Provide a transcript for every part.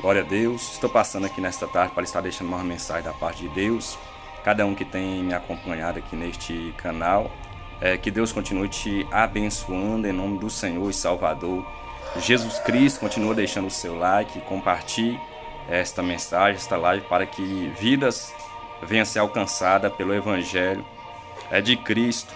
Glória a Deus. Estou passando aqui nesta tarde para estar deixando uma mensagem da parte de Deus. Cada um que tem me acompanhado aqui neste canal, que Deus continue te abençoando em nome do Senhor e Salvador Jesus Cristo. Continua deixando o seu like, compartilhe esta mensagem, esta live, para que vidas venham a ser alcançadas pelo Evangelho de Cristo.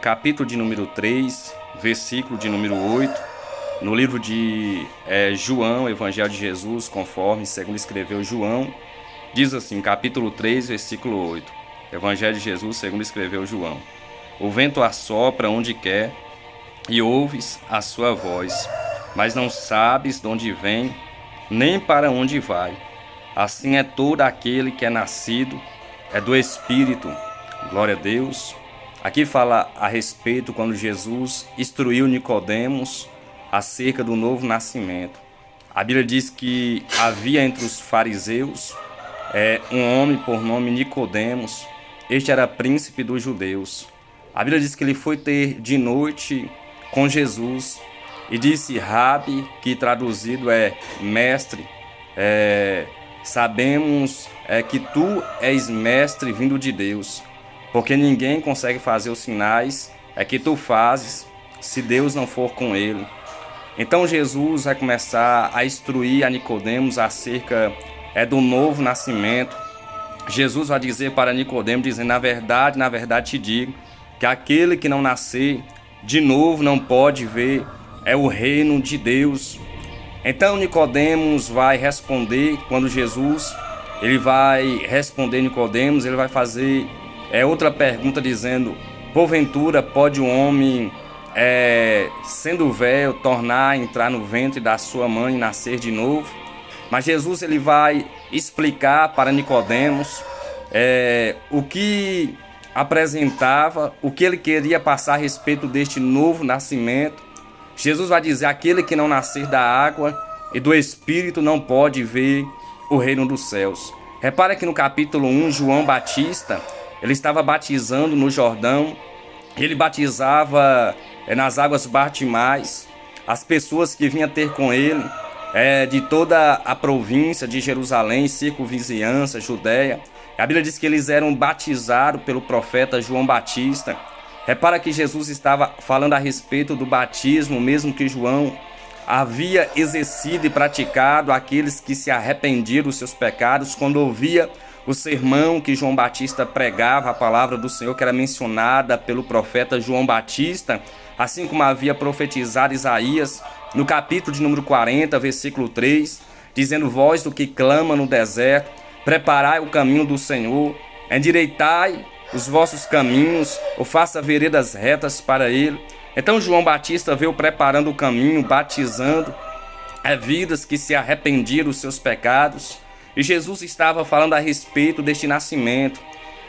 Capítulo de número 3, versículo de número 8. No livro de João, Evangelho de Jesus, conforme segundo escreveu João, diz assim, capítulo 3, versículo 8. Evangelho de Jesus, segundo escreveu João. O vento assopra onde quer e ouves a sua voz, mas não sabes de onde vem, nem para onde vai. Assim é todo aquele que é nascido, do Espírito. Glória a Deus. Aqui fala a respeito quando Jesus instruiu Nicodemos acerca do novo nascimento. A Bíblia diz que havia entre os fariseus um homem por nome Nicodemos. Este era príncipe dos judeus. A Bíblia diz que ele foi ter de noite com Jesus e disse: Rabi, que traduzido é mestre, sabemos que tu és mestre vindo de Deus, porque ninguém consegue fazer os sinais que tu fazes se Deus não for com ele. Então Jesus vai começar a instruir a Nicodemos acerca do novo nascimento. Jesus vai dizer para Nicodemos, dizendo: na verdade te digo, que aquele que não nascer de novo não pode ver o reino de Deus. Então Nicodemos vai responder, quando Jesus ele vai responder Nicodemos, ele vai fazer outra pergunta dizendo: porventura pode um homem sendo velho, tornar a entrar no ventre da sua mãe e nascer de novo? Mas Jesus ele vai explicar para Nicodemos o que apresentava, o que ele queria passar a respeito deste novo nascimento. Jesus vai dizer: aquele que não nascer da água e do Espírito não pode ver o reino dos céus. Repara que no capítulo 1, João Batista, ele estava batizando no Jordão. Ele batizava nas águas batismais as pessoas que vinham ter com ele de toda a província de Jerusalém, circunvizinhança, Judéia. A Bíblia diz que eles eram batizados pelo profeta João Batista. Repara que Jesus estava falando a respeito do batismo, mesmo que João havia exercido e praticado aqueles que se arrependiam dos seus pecados, quando ouvia o sermão que João Batista pregava, a palavra do Senhor que era mencionada pelo profeta João Batista, assim como havia profetizado Isaías no capítulo de número 40, versículo 3, dizendo: voz do que clama no deserto, preparai o caminho do Senhor, endireitai os vossos caminhos, ou faça veredas retas para ele. Então João Batista veio preparando o caminho, batizando vidas que se arrependiam dos seus pecados. E Jesus estava falando a respeito deste nascimento.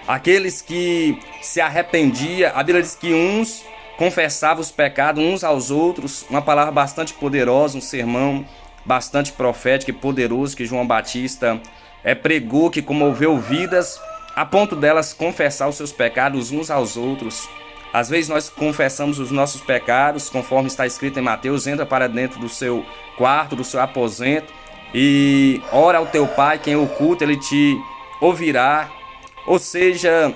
Aqueles que se arrependiam, a Bíblia diz que uns confessavam os pecados uns aos outros. Uma palavra bastante poderosa, um sermão bastante profético e poderoso que João Batista pregou, que comoveu vidas a ponto delas confessar os seus pecados uns aos outros. Às vezes nós confessamos os nossos pecados, conforme está escrito em Mateus: entra para dentro do seu quarto, do seu aposento, e ora ao teu pai, quem oculta ele te ouvirá. Ou seja,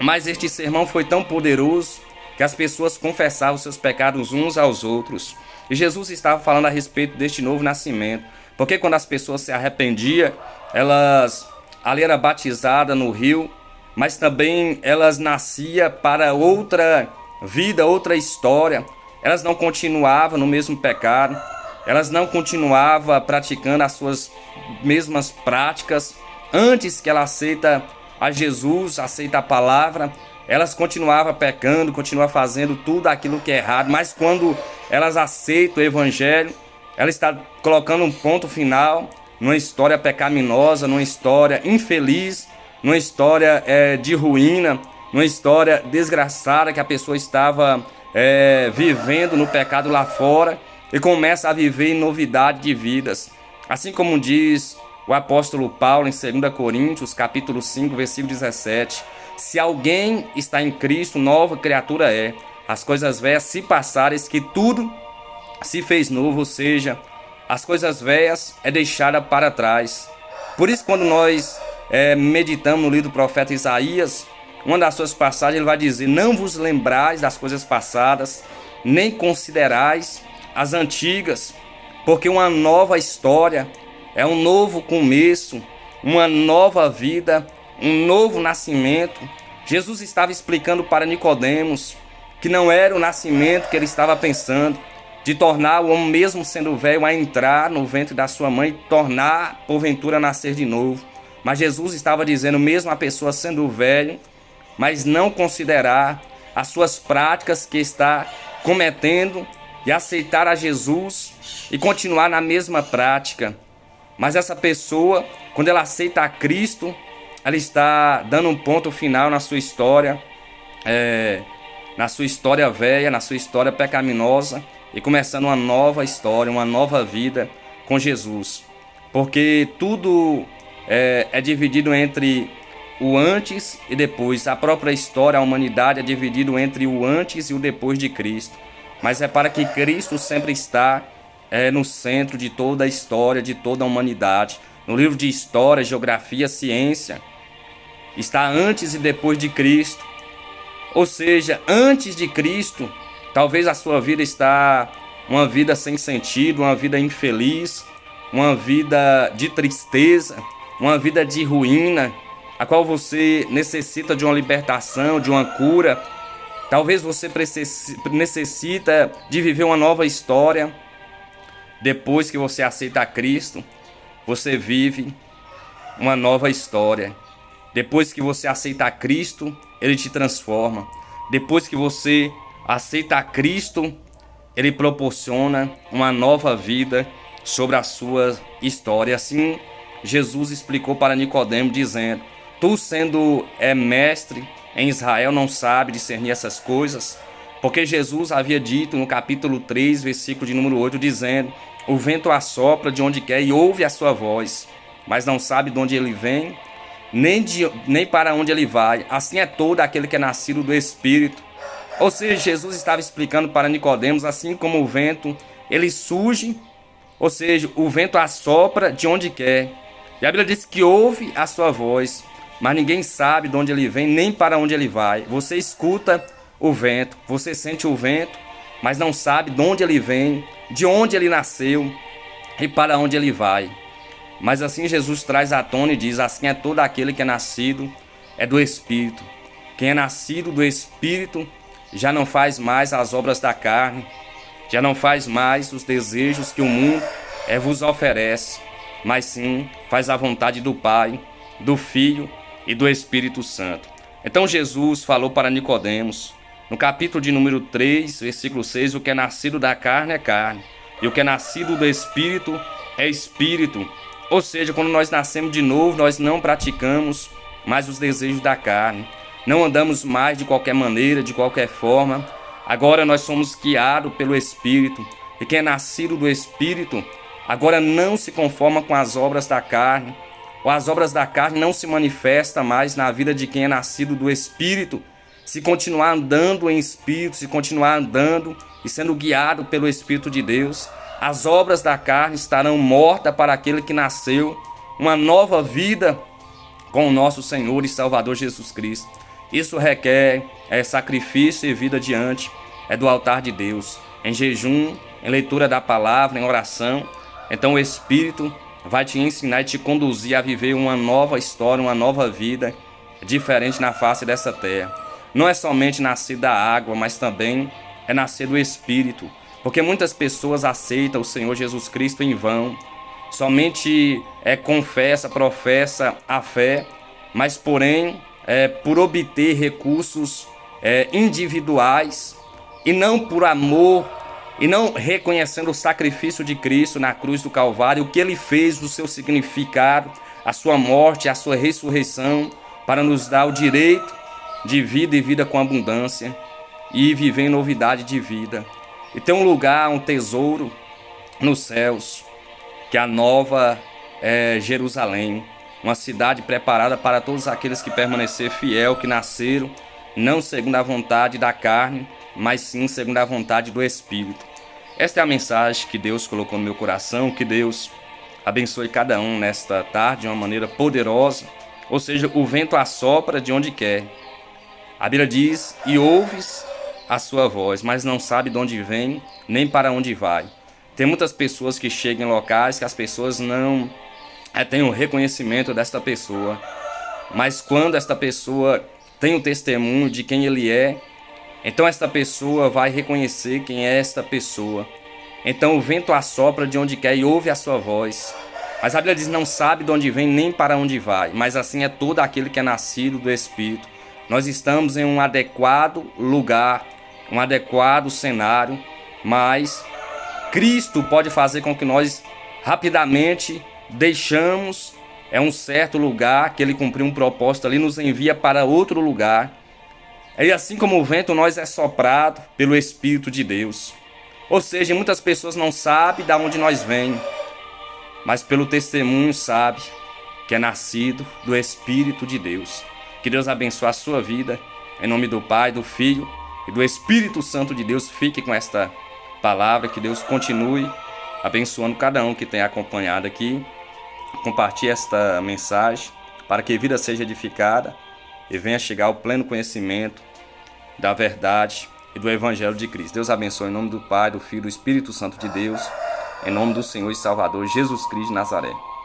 mas este sermão foi tão poderoso que as pessoas confessavam seus pecados uns aos outros. E Jesus estava falando a respeito deste novo nascimento, porque quando as pessoas se arrependiam, elas ali era batizada no rio, mas também elas nasciam para outra vida, outra história. Elas não continuavam no mesmo pecado, elas não continuavam praticando as suas mesmas práticas. Antes que ela aceita a Jesus, aceita a palavra, elas continuavam pecando, continuavam fazendo tudo aquilo que é errado. Mas quando elas aceitam o Evangelho, ela está colocando um ponto final numa história pecaminosa, numa história infeliz, numa história de ruína, numa história desgraçada que a pessoa estava vivendo no pecado lá fora, e começa a viver em novidade de vidas. Assim como diz o apóstolo Paulo em 2 Coríntios, capítulo 5, versículo 17: se alguém está em Cristo, nova criatura é. As coisas velhas se passaram, eis que tudo se fez novo. Ou seja, As coisas velhas é deixada para trás. Por isso, quando nós meditamos no livro do profeta Isaías, uma das suas passagens, ele vai dizer: não vos lembrais das coisas passadas, nem considerais as antigas, porque uma nova história, é um novo começo, uma nova vida, um novo nascimento. Jesus estava explicando para Nicodemos que não era o nascimento que ele estava pensando, de tornar o homem, mesmo sendo velho, a entrar no ventre da sua mãe e tornar, porventura, nascer de novo. Mas Jesus estava dizendo, mesmo a pessoa sendo velho, mas não considerar as suas práticas que está cometendo e aceitar a Jesus e continuar na mesma prática. Mas essa pessoa, quando ela aceita a Cristo, ela está dando um ponto final na sua história, velha, na sua história pecaminosa, e começando uma nova história, uma nova vida com Jesus. Porque tudo é dividido entre o antes e depois. A própria história, a humanidade é dividido entre o antes e o depois de Cristo. Mas é para que Cristo sempre está no centro de toda a história, de toda a humanidade. No livro de História, Geografia, Ciência, está antes e depois de Cristo. Ou seja, antes de Cristo, talvez a sua vida está uma vida sem sentido, uma vida infeliz, uma vida de tristeza, uma vida de ruína, a qual você necessita de uma libertação, de uma cura. Talvez você necessita de viver uma nova história. Depois que você aceita a Cristo, você vive uma nova história. Depois que você aceita a Cristo, Ele te transforma. Depois que você aceita a Cristo, Ele proporciona uma nova vida sobre a sua história. Assim, Jesus explicou para Nicodemo, dizendo: tu, sendo mestre em Israel, não sabe discernir essas coisas? Porque Jesus havia dito no capítulo 3, versículo de número 8, dizendo: o vento assopra de onde quer e ouve a sua voz, mas não sabe de onde ele vem, nem para onde ele vai. Assim é todo aquele que é nascido do Espírito. Ou seja, Jesus estava explicando para Nicodemos, assim como o vento, ele surge, ou seja, o vento assopra de onde quer. E a Bíblia diz que ouve a sua voz, mas ninguém sabe de onde ele vem, nem para onde ele vai. Você escuta o vento, você sente o vento, mas não sabe de onde ele vem, de onde ele nasceu e para onde ele vai. Mas assim Jesus traz à tona e diz: assim é todo aquele que é nascido do Espírito. Quem é nascido do Espírito já não faz mais as obras da carne, já não faz mais os desejos que o mundo vos oferece, mas sim faz a vontade do Pai, do Filho e do Espírito Santo. Então Jesus falou para Nicodemos, no capítulo de número 3, versículo 6, o que é nascido da carne é carne, e o que é nascido do Espírito é Espírito. Ou seja, quando nós nascemos de novo, nós não praticamos mais os desejos da carne, não andamos mais de qualquer maneira, de qualquer forma. Agora nós somos guiados pelo Espírito, e quem é nascido do Espírito agora não se conforma com as obras da carne, ou as obras da carne não se manifestam mais na vida de quem é nascido do Espírito. Se continuar andando em Espírito, se continuar andando e sendo guiado pelo Espírito de Deus, as obras da carne estarão mortas para aquele que nasceu uma nova vida com o nosso Senhor e Salvador Jesus Cristo. Isso requer sacrifício e vida diante do altar de Deus, em jejum, em leitura da palavra, em oração. Então o Espírito vai te ensinar e te conduzir a viver uma nova história, uma nova vida diferente na face dessa terra. Não é somente nascer da água, mas também é nascer do Espírito. Porque muitas pessoas aceitam o Senhor Jesus Cristo em vão. Somente confessa, professa a fé, mas porém por obter recursos individuais e não por amor, e não reconhecendo o sacrifício de Cristo na cruz do Calvário, o que Ele fez, o seu significado, a sua morte, a sua ressurreição, para nos dar o direito de vida e vida com abundância e viver em novidade de vida. E tem um lugar, um tesouro nos céus, que é a nova Jerusalém, uma cidade preparada para todos aqueles que permanecer fiel, que nasceram não segundo a vontade da carne, mas sim segundo a vontade do Espírito. Esta é a mensagem que Deus colocou no meu coração, que Deus abençoe cada um nesta tarde de uma maneira poderosa. Ou seja, o vento assopra de onde quer. A Bíblia diz, e ouves a sua voz, mas não sabe de onde vem, nem para onde vai. Tem muitas pessoas que chegam em locais que as pessoas não têm o reconhecimento desta pessoa. Mas quando esta pessoa tem o testemunho de quem ele é, então esta pessoa vai reconhecer quem é esta pessoa. Então o vento assopra de onde quer e ouve a sua voz. Mas a Bíblia diz, não sabe de onde vem nem para onde vai. Mas assim é todo aquele que é nascido do Espírito. Nós estamos em um adequado lugar, um adequado cenário, mas Cristo pode fazer com que nós rapidamente deixamos um certo lugar, que ele cumpriu um propósito ali, nos envia para outro lugar. E assim como o vento, nós é soprado pelo Espírito de Deus. Ou seja, muitas pessoas não sabem de onde nós vem, mas pelo testemunho sabe que é nascido do Espírito de Deus. Que Deus abençoe a sua vida, em nome do Pai, do Filho e do Espírito Santo de Deus. Fique com esta palavra, que Deus continue abençoando cada um que tem acompanhado aqui. Compartilhe esta mensagem para que a vida seja edificada e venha chegar ao pleno conhecimento da verdade e do Evangelho de Cristo. Deus abençoe em nome do Pai, do Filho e do Espírito Santo de Deus, em nome do Senhor e Salvador Jesus Cristo de Nazaré.